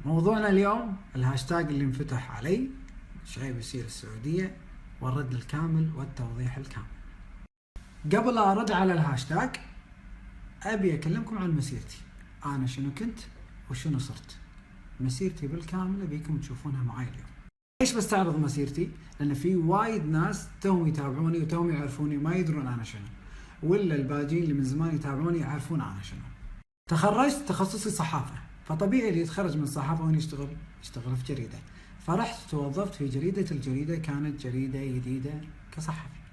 موضوعنا اليوم الهاشتاج اللي انفتح علي شعيب يسير السعودية والرد الكامل والتوضيح الكامل. قبل لا أرد على الهاشتاج أبي أكلمكم عن مسيرتي، أنا شنو كنت وشنو صرت. مسيرتي بالكامل أبيكم تشوفونها معي اليوم. ليش بستعرض مسيرتي؟ لأن في وايد ناس توهم يتابعوني وتوهم يعرفوني وما يدرون أنا شنو، ولا الباجين اللي من زمان يتابعوني يعرفون أنا شنو. تخرجت تخصصي صحافة، فطبيعي اللي يتخرج من الصحافة وين يشتغل في جريدة، فرحت توظفت في جريدة الجريدة، كانت جريدة جديدة كصحفي.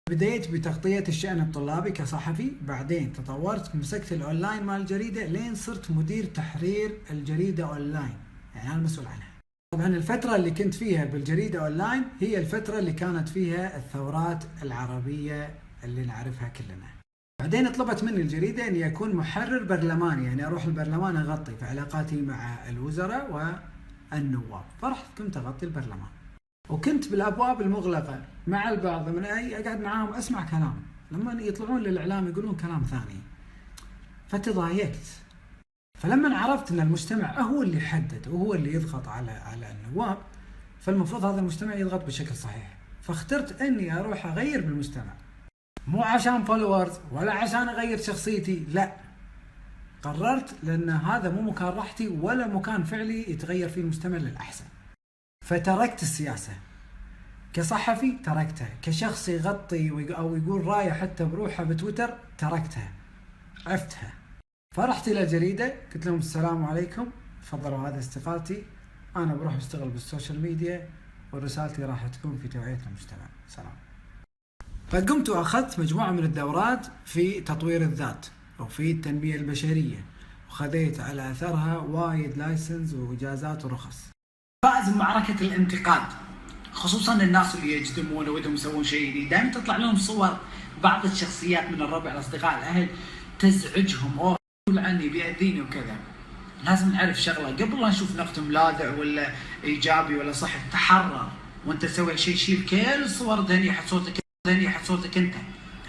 بديت بتغطية الشأن الطلابي كصحفي، بعدين تطورت مسكت الأونلاين مال الجريدة لين صرت مدير تحرير الجريدة أونلاين، يعني أنا المسؤول عنها. طبعا الفترة اللي كنت فيها بالجريدة أونلاين هي الفترة اللي كانت فيها الثورات العربية اللي نعرفها كلنا. بعدين طلبت مني الجريدة أني أكون محرر برلماني، يعني أروح البرلمان أغطي في علاقاتي مع الوزراء والنواب، فرحت كنت أغطي البرلمان، وكنت بالأبواب المغلقة مع البعض من أقعد معاهم أسمع كلام، لما يطلعون للإعلام يقولون كلام ثاني، فتضايقت. فلما عرفت أن المجتمع هو اللي يحدد وهو اللي يضغط على النواب، فالمفروض هذا المجتمع يضغط بشكل صحيح، فاخترت أني أروح أغير بالمجتمع، مو عشان فولورز ولا عشان اغير شخصيتي، لا، قررت لان هذا مو مكان راحتي ولا مكان فعلي يتغير فيه المجتمع للاحسن. فتركت السياسة كصحفي، تركتها كشخص يغطي او يقول رايه حتى بروحه بتويتر، تركتها، عفتها. فرحت الى الجريدة قلت لهم السلام عليكم، تفضلوا هذا استقالتي، انا بروح اشتغل بالسوشيال ميديا ورسالتي راح تكون في توعية المجتمع، سلام. فقمت وأخذت مجموعة من الدورات في تطوير الذات وفي التنمية البشرية، وخذيت على أثرها وايد لايسنس وإجازات ورخص. فاز بمعركة الانتقاد، خصوصا الناس اللي يجتمعون ودهم يسوون شيء جديد، دائما تطلع لهم صور بعض الشخصيات من الربع الأصدقاء الأهل تزعجهم، أو يقول عني بيأذيني وكذا. لازم نعرف شغلة قبل لا نشوف نقد ملاذع ولا إيجابي ولا صح، تحرر وأنت تسوي شيء، شيل كل الصور ذني حط صوتك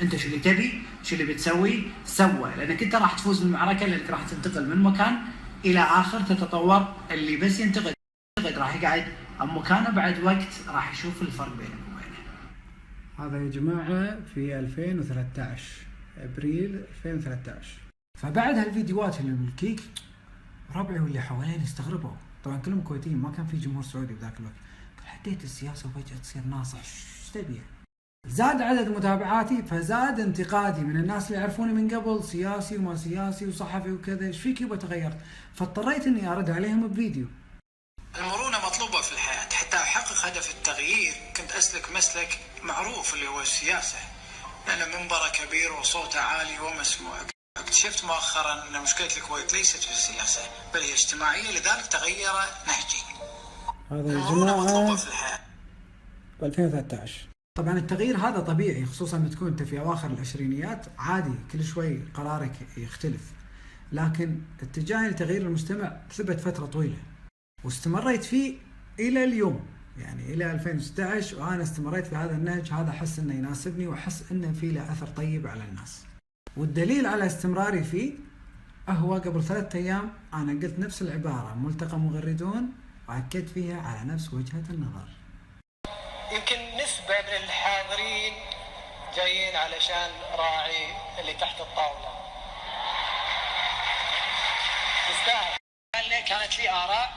انت شو اللي تبي، شو اللي بتسوي، سوى، لانك انت راح تفوز بالمعركه، لانك راح تنتقل من مكان الى اخر، تتطور. اللي بس ينتقد راح يقعد مكانه، بعد وقت راح يشوف الفرق بينه وبينه. هذا يا جماعه في 2013 ابريل 2013. فبعد هالفيديوهات اللي من الكيك، ربعي واللي حوالين استغربوا، طبعا كلهم كويتيين، ما كان في جمهور سعودي بذاك الوقت. حديت السياسه وفجاه تصير ناصح، ايش تبي؟ زاد عدد متابعاتي، فزاد انتقادي من الناس اللي يعرفوني من قبل، سياسي وما سياسي وصحفي وكذا، ايش فيك يبا تغيرت؟ فاضطريت اني ارد عليهم بفيديو. المرونة مطلوبة في الحياة، حتى احقق هدف التغيير كنت اسلك مسلك معروف اللي هو السياسة، لأن منبره كبير وصوته عالي ومسموع. اكتشفت مؤخرا ان مشكلة الكويت ليست في السياسة بل هي اجتماعية، لذلك تغير نهجي. هذا يا جماعة في الحياة 2013. طبعا التغيير هذا طبيعي، خصوصا ان تكون انت في اواخر العشرينيات، عادي كل شوي قرارك يختلف، لكن اتجاهي لتغيير المجتمع ثبت فترة طويلة واستمريت فيه الى اليوم، يعني الى 2016، وانا استمريت في هذا النهج. هذا احس انه يناسبني واحس انه فيه له اثر طيب على الناس، والدليل على استمراري فيه هو قبل 3 ايام انا قلت نفس العبارة ملتقى مغردون، واكدت فيها على نفس وجهة النظر. يمكن نسبة من الحاضرين جايين علشان راعي اللي تحت الطاولة، تستاهل. كانت لي آراء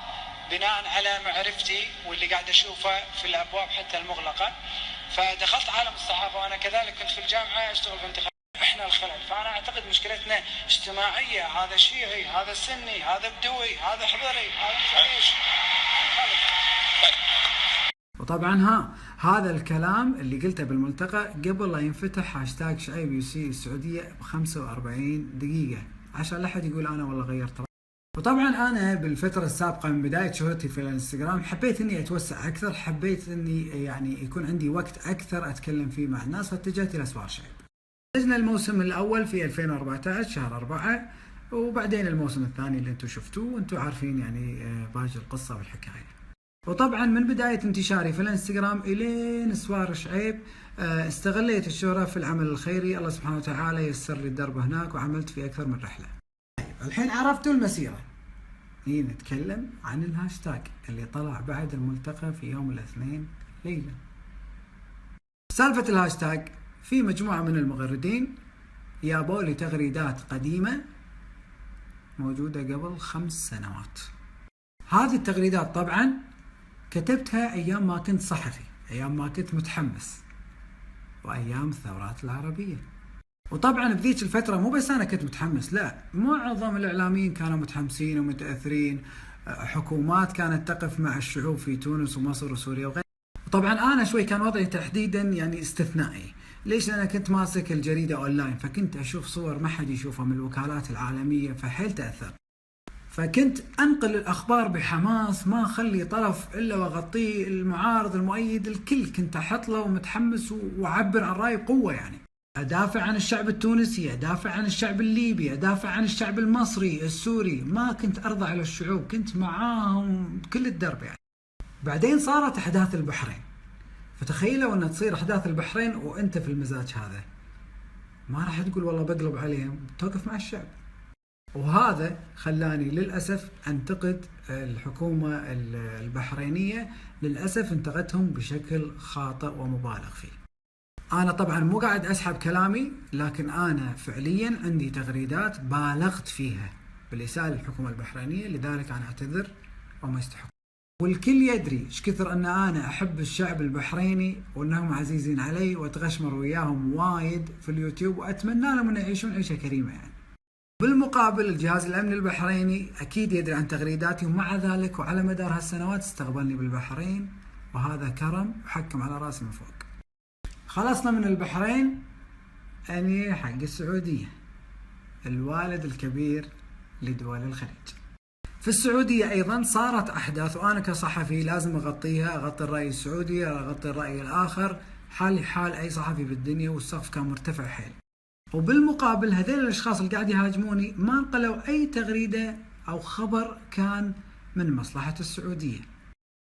بناء على معرفتي واللي قاعد أشوفه في الأبواب حتى المغلقة، فدخلت عالم الصحافة، وأنا كذلك كنت في الجامعة أشتغل في انتخابات. إحنا الخلل، فأنا أعتقد مشكلتنا اجتماعية، هذا شيعي، هذا سني، هذا بدوي، هذا حضري، هذا ايش. وطبعا هذا الكلام اللي قلته بالملتقى قبل لا ينفتح هاشتاج شعيب يسير السعودية ب45 دقيقة، عشان لا حد يقول انا والله غيرت رأيي. وطبعا انا بالفترة السابقة من بداية شهرتي في الانستغرام حبيت اني اتوسع اكثر، حبيت اني يعني يكون عندي وقت اكثر اتكلم فيه مع الناس، فاتجهت الى اسوار شعيب. نزلنا الموسم الاول في 2014 شهر 4، وبعدين الموسم الثاني اللي انتم شفتوه وانتم عارفين يعني باقي القصة والحكاية. وطبعا من بداية انتشاري في الانستغرام الين اسوار شعيب استغليت الشهرة في العمل الخيري، الله سبحانه وتعالى يسر لي الدرب هناك، وعملت في اكثر من رحلة. طيب الحين عرفتوا المسيرة، نتكلم عن الهاشتاج اللي طلع بعد الملتقى في يوم الاثنين ليلة. سالفة الهاشتاج، في مجموعة من المغردين يابوا لي تغريدات قديمة موجودة قبل 5 سنوات. هذه التغريدات طبعا كتبتها أيام ما كنت صحفي، أيام ما كنت متحمس، وأيام الثورات العربية. وطبعا بذيك الفترة مو بس أنا كنت متحمس، لا، معظم الإعلاميين كانوا متحمسين ومتأثرين، حكومات كانت تقف مع الشعوب في تونس ومصر وسوريا وغيرها. وطبعا أنا شوي كان وضعي تحديدا يعني استثنائي. ليش؟ أنا كنت ماسك الجريدة أونلاين، فكنت أشوف صور ما حد يشوفها من الوكالات العالمية، فحيل تأثر. فكنت أنقل الأخبار بحماس، ما أخلي طرف إلا وأغطيه، المعارض المؤيد الكل كنت أحط له ومتحمس وأعبر عن رأيي بقوة. يعني أدافع عن الشعب التونسي، أدافع عن الشعب الليبي، أدافع عن الشعب المصري السوري، ما كنت أرضى على الشعوب، كنت معاهم كل الدرب يعني. بعدين صارت أحداث البحرين، فتخيلوا أن تصير أحداث البحرين وأنت في المزاج هذا، ما راح تقول والله بقلب عليهم، توقف مع الشعب. وهذا خلاني للأسف أنتقد الحكومة البحرينية، للأسف انتقدتهم بشكل خاطئ ومبالغ فيه. أنا طبعا مو قاعد أسحب كلامي، لكن أنا فعليا عندي تغريدات بالغت فيها بالإساءة للحكومة البحرينية، لذلك أنا أعتذر وما يستحق. والكل يدري ايش كثر ان انا احب الشعب البحريني وانهم عزيزين علي، واتغشمر وياهم وايد في اليوتيوب، واتمنى لهم ان يعيشون عيشه كريمه يعني. بالمقابل الجهاز الامني البحريني اكيد يدري عن تغريداتي، ومع ذلك وعلى مدار هالسنوات استقبلني بالبحرين، وهذا كرم وحكم على راسي من فوق. خلصنا من البحرين، اني حق السعوديه، الوالد الكبير لدول الخليج. في السعودية أيضا صارت أحداث، وأنا كصحفي لازم أغطيها، أغطي الرأي السعودي، أغطي الرأي الآخر، حالي حال أي صحفي بالدنيا، والسقف كان مرتفع حيل. وبالمقابل هذول الأشخاص اللي قاعد يهاجموني ما نقلوا أي تغريدة أو خبر كان من مصلحة السعودية.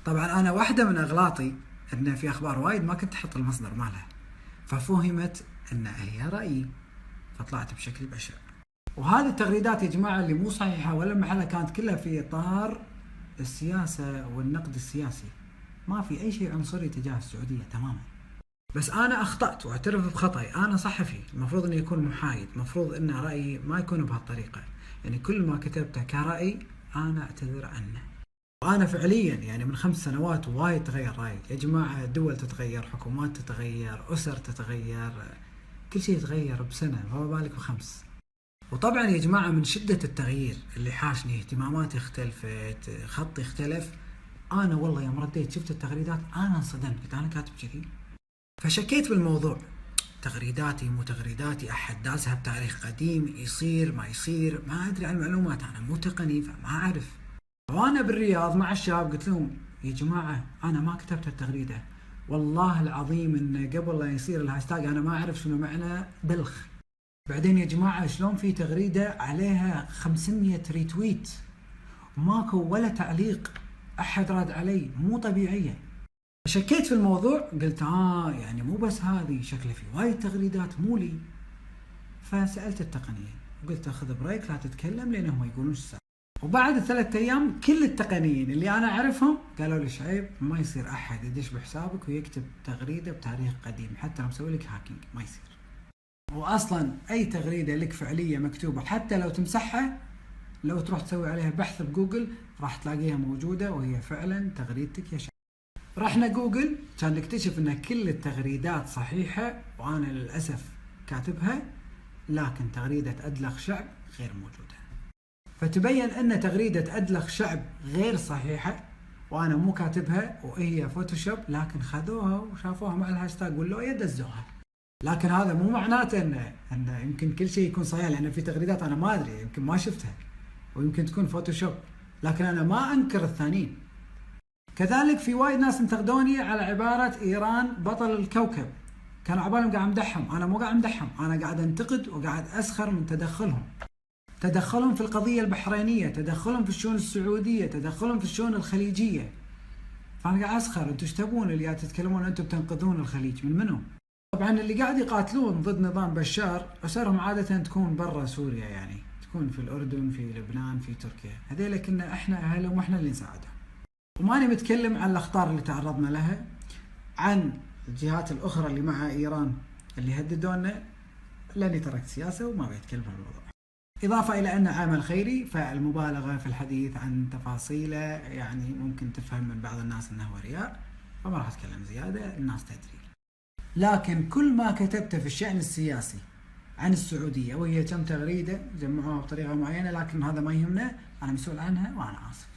طبعا أنا واحدة من أغلاطي أن في أخبار وايد ما كنت أحط المصدر مالها، ففهمت أن هي رأيي، فطلعت بشكل بشع. وهذه التغريدات يا جماعة اللي مو صحيحة ولا محلها، كانت كلها في إطار السياسة والنقد السياسي، ما في أي شيء عنصري تجاه السعودية تماما. بس أنا أخطأت وأعترف بخطأي، أنا صحفي المفروض أني يكون محايد، المفروض أن رأيي ما يكون بهالطريقة، يعني كل ما كتبته كرأي أنا أعتذر عنه. وأنا فعليا يعني من 5 سنوات وايد تغير رأيي يا جماعة، دول تتغير، حكومات تتغير، أسر تتغير، كل شيء يتغير بسنة، فما بالك ب5. وطبعا يا جماعة من شدة التغيير اللي حاشني، اهتماماتي اختلفت، خطي اختلف، أنا والله يوم رديت شفت التغريدات أنا انصدمت، قلت أنا كاتب كذي، فشكيت بالموضوع. تغريداتي مو تغريداتي، أحد دازها بتاريخ قديم، يصير ما يصير ما أدري عن المعلومات، أنا مو تقني فما أعرف. وأنا بالرياض مع الشباب قلت لهم يا جماعة أنا ما كتبت التغريدة، والله العظيم إن قبل لا يصير الهاشتاج أنا ما أعرف شنو معنى بلخ. بعدين يا جماعة شلون في تغريدة عليها 500 ريتويت وماكو ولا تعليق أحد راد علي، مو طبيعية. شكيت في الموضوع، قلت يعني مو بس هذه، شكله في وايد تغريدات مو لي. فسألت التقنيين وقلت أخذ بريك لا تتكلم لأنهم ما يقولون الساعة. وبعد 3 أيام كل التقنيين اللي أنا أعرفهم قالوا لي شعيب ما يصير أحد يدش بحسابك ويكتب تغريدة بتاريخ قديم، حتى لو مسوي لك هاكينج ما يصير. واصلا اي تغريده لك فعليه مكتوبه حتى لو تمسحها، لو تروح تسوي عليها بحث بجوجل راح تلاقيها موجوده وهي فعلا تغريدتك يا شعب. رحنا جوجل كان نكتشف ان كل التغريدات صحيحه، وانا للاسف كاتبها، لكن تغريده ادلخ شعب غير موجوده. فتبين ان تغريده ادلخ شعب غير صحيحه، وانا مو كاتبها، وهي فوتوشوب، لكن خذوها وشافوها مع الهاشتاج واللوية دزوها. لكن هذا مو معناته ان يمكن كل شيء يكون صحيح، لان في تغريدات انا ما ادري يمكن ما شفتها ويمكن تكون فوتوشوب، لكن انا ما انكر الثانيين. كذلك في وايد ناس انتقدوني على عبارة ايران بطل الكوكب، كانوا عبالهم قاعد امدحهم، انا مو قاعد امدحهم، انا قاعد انتقد وقاعد اسخر من تدخلهم في القضية البحرينية، تدخلهم في الشؤون السعودية، تدخلهم في الشؤون الخليجية. فانا قاعد اسخر، انتم ايش تبون اللي قاعد تتكلمون انتم بتنقذون الخليج من منو؟ طبعا اللي قاعد يقاتلون ضد نظام بشار اسرهم عادة تكون برا سوريا، يعني تكون في الأردن، في لبنان، في تركيا، هذيلا كنا إحنا أهلهم وإحنا اللي نساعدهم. وماني متكلم عن الأخطار اللي تعرضنا لها، عن الجهات الأخرى اللي مع إيران اللي هددونا، لاني تركت سياسة وما بيتكلم عن الموضوع. إضافة إلى أن عمل خيري، فالمبالغة في الحديث عن تفاصيله يعني ممكن تفهم من بعض الناس أنه هو رياء، فما راح أتكلم زيادة، الناس تدري. لكن كل ما كتبته في الشأن السياسي عن السعودية، وهي كم تغريدة جمعوها بطريقة معينة، لكن هذا ما يهمنا، أنا مسؤول عنها وأنا آسف.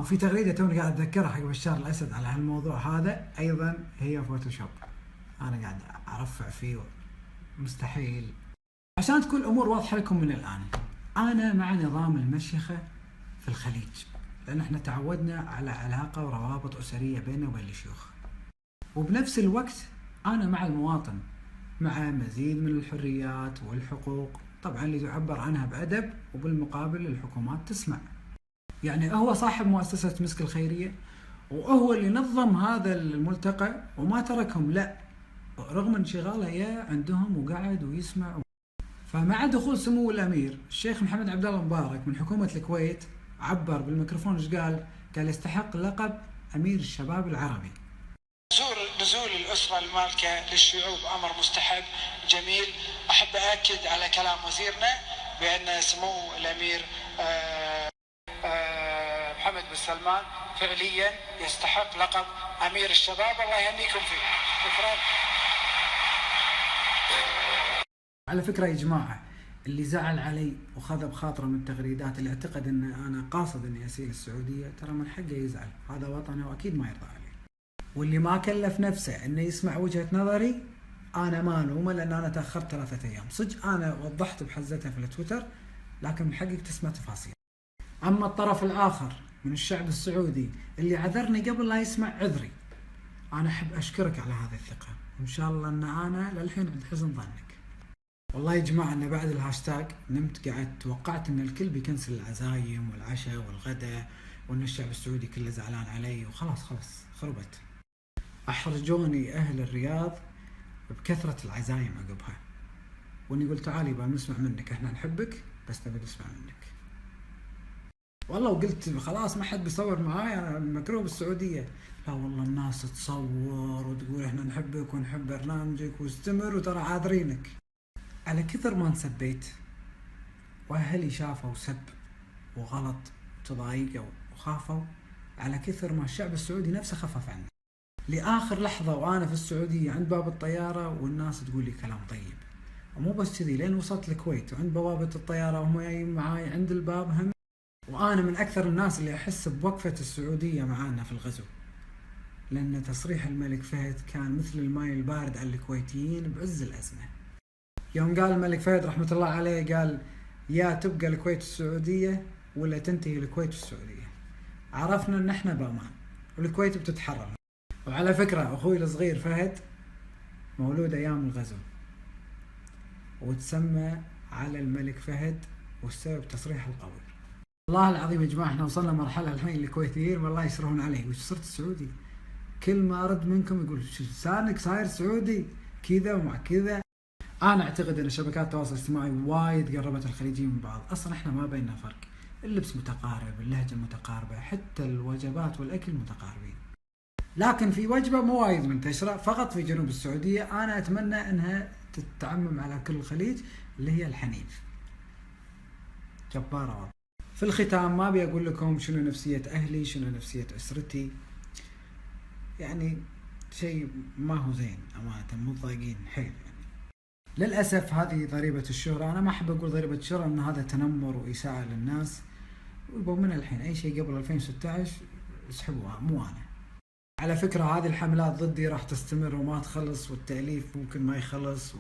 وفي تغريدة توني قاعد أتذكرها حق بشار الأسد على هالموضوع هذا، أيضا هي فوتوشوب، أنا قاعد أرفع فيه، مستحيل. عشان تكون الأمور واضحة لكم من الآن، أنا مع نظام المشيخة في الخليج، لأن احنا تعودنا على علاقة وروابط أسرية بيننا وبين الشيوخ. وبنفس الوقت أنا مع المواطن، مع مزيد من الحريات والحقوق، طبعا اللي تعبر عنها بأدب، وبالمقابل الحكومات تسمع. يعني هو صاحب مؤسسة مسك الخيرية، وهو اللي نظم هذا الملتقى وما تركهم، لا، رغم انشغاله يا عندهم وقعد ويسمع. فمع دخول سمو الأمير الشيخ محمد عبد الله مبارك من حكومة الكويت، عبر بالميكروفون ايش قال؟ قال يستحق لقب أمير الشباب العربي. نزول الأسرة المالكة للشعوب أمر مستحب جميل. أحب أأكد على كلام وزيرنا بأن سمو الأمير محمد بن سلمان فعليا يستحق لقب أمير الشباب. الله يهنيكم فيه. شكرا. على فكرة يا جماعة، اللي زعل علي وخذ بخاطره من التغريدات اللي اعتقد ان انا قاصد اني اسيل السعودية، ترى من حقه يزعل، هذا وطنه واكيد ما يرضى عليه. واللي ما كلف نفسه انه يسمع وجهة نظري، انا ما الومه، لان انا تاخرت 3 ايام. صدق انا وضحت بحزتها في التويتر، لكن من حقك تسمع تفاصيل. اما الطرف الاخر من الشعب السعودي اللي عذرني قبل لا يسمع عذري، انا احب اشكرك على هذه الثقة، وان شاء الله ان انا للحين عند حسن ظنك. والله يا جماعة أنا بعد الهاشتاج نمت قعدت توقعت إن الكل بيكنسل العزايم والعشاء والغداء، وإن الشعب السعودي كله زعلان علي، وخلاص خربت. أحرجوني أهل الرياض بكثرة العزايم عقبها، وإني قلت تعالي بنسمع منك، إحنا نحبك بس نبي نسمع منك. والله وقلت خلاص ما حد بيصور معاي، أنا مكروه بالسعودية. لا والله الناس تصور وتقول إحنا نحبك ونحب برنامجك واستمر، وترى عاذرينك. على كثر ما انسبيت واهلي شافوا سب وغلط تضايقوا وخافوا، على كثر ما الشعب السعودي نفسه خفف عني لاخر لحظه، وانا في السعوديه عند باب الطياره والناس تقول لي كلام طيب. ومو بس كذي، لين وصلت الكويت وعند بوابه الطياره وهم جايين معاي عند الباب هم، وانا من اكثر الناس اللي احس بوقفه السعوديه معانا في الغزو، لان تصريح الملك فهد كان مثل الماء البارد على الكويتيين بعز الازمه. يوم قال الملك فهد رحمة الله عليه، قال يا تبقى الكويت السعودية ولا تنتهي الكويت السعودية، عرفنا ان احنا بامان والكويت بتتحرر. وعلى فكرة اخوي الصغير فهد مولود ايام الغزو، وتسمى على الملك فهد، والسبب تصريح القوي. والله العظيم يا جماعة احنا وصلنا مرحلة الحين الكويتيين والله يشرون علي، وش صرت سعودي؟ كل ما ارد منكم يقول شو لسانك صاير سعودي كذا ومع كذا. أنا أعتقد أن شبكات التواصل الاجتماعي وايد قربت الخليجيين من بعض، أصلا إحنا ما بيننا فرق، اللبس متقارب، اللهجة متقاربة، حتى الوجبات والأكل متقاربين. لكن في وجبة مو وايد منتشرة فقط في جنوب السعودية، أنا أتمنى أنها تتعمم على كل الخليج، اللي هي الحنيف. جبارة والله. في الختام ما أبي أقول لكم شنو نفسية أهلي، شنو نفسية أسرتي، يعني شيء ما هو زين أمانة، متضايقين حيل يعني. للأسف هذه ضريبة الشهرة، أنا ما أحب أقول ضريبة الشهرة أن هذا تنمر وإساءة للناس، ويبغوا من الحين أي شيء قبل 2016 اسحبوها، مو أنا. على فكرة هذه الحملات ضدي راح تستمر وما تخلص، والتأليف ممكن ما يخلص،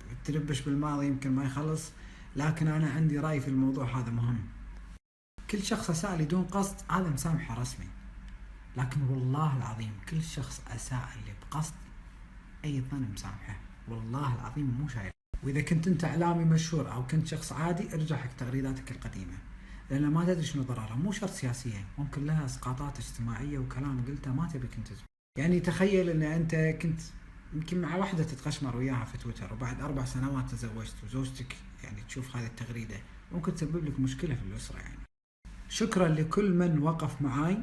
والتلبش بالماضي يمكن ما يخلص، لكن أنا عندي رأي في الموضوع هذا مهم. كل شخص أساء لي دون قصد هذا مسامحه رسمي، لكن والله العظيم كل شخص أساء لي بقصد أيضا مسامحه، والله العظيم مو شايف. واذا كنت انت اعلامي مشهور او كنت شخص عادي، ارجع حق تغريداتك القديمه، لان ما تدري شنو ضررها، مو شرط سياسيه، ممكن لها اسقاطات اجتماعيه وكلام قلته ما تبي كنت تسمع. يعني تخيل ان انت كنت يمكن مع واحده تتقشمر وياها في تويتر، وبعد 4 سنوات تزوجت وزوجتك يعني تشوف هذه التغريده ممكن تسبب لك مشكلة في الأسرة يعني. شكرا لكل من وقف معاي،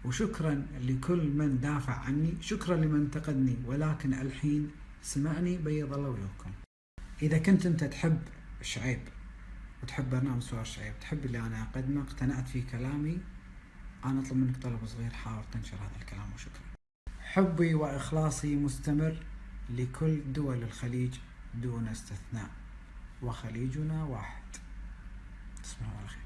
وشكرا لكل من دافع عني، شكرا لمن انتقدني، ولكن الحين سمعني بيض الله وجهكم. إذا كنت أنت تحب شعيب وتحب برنامج سؤال شعيب، تحب اللي أنا أقدمه، اقتنعت في كلامي، أنا أطلب منك طلب صغير، حاول تنشر هذا الكلام وشكرا. حبي وإخلاصي مستمر لكل دول الخليج دون استثناء، وخليجنا واحد. تصبحوا على خير.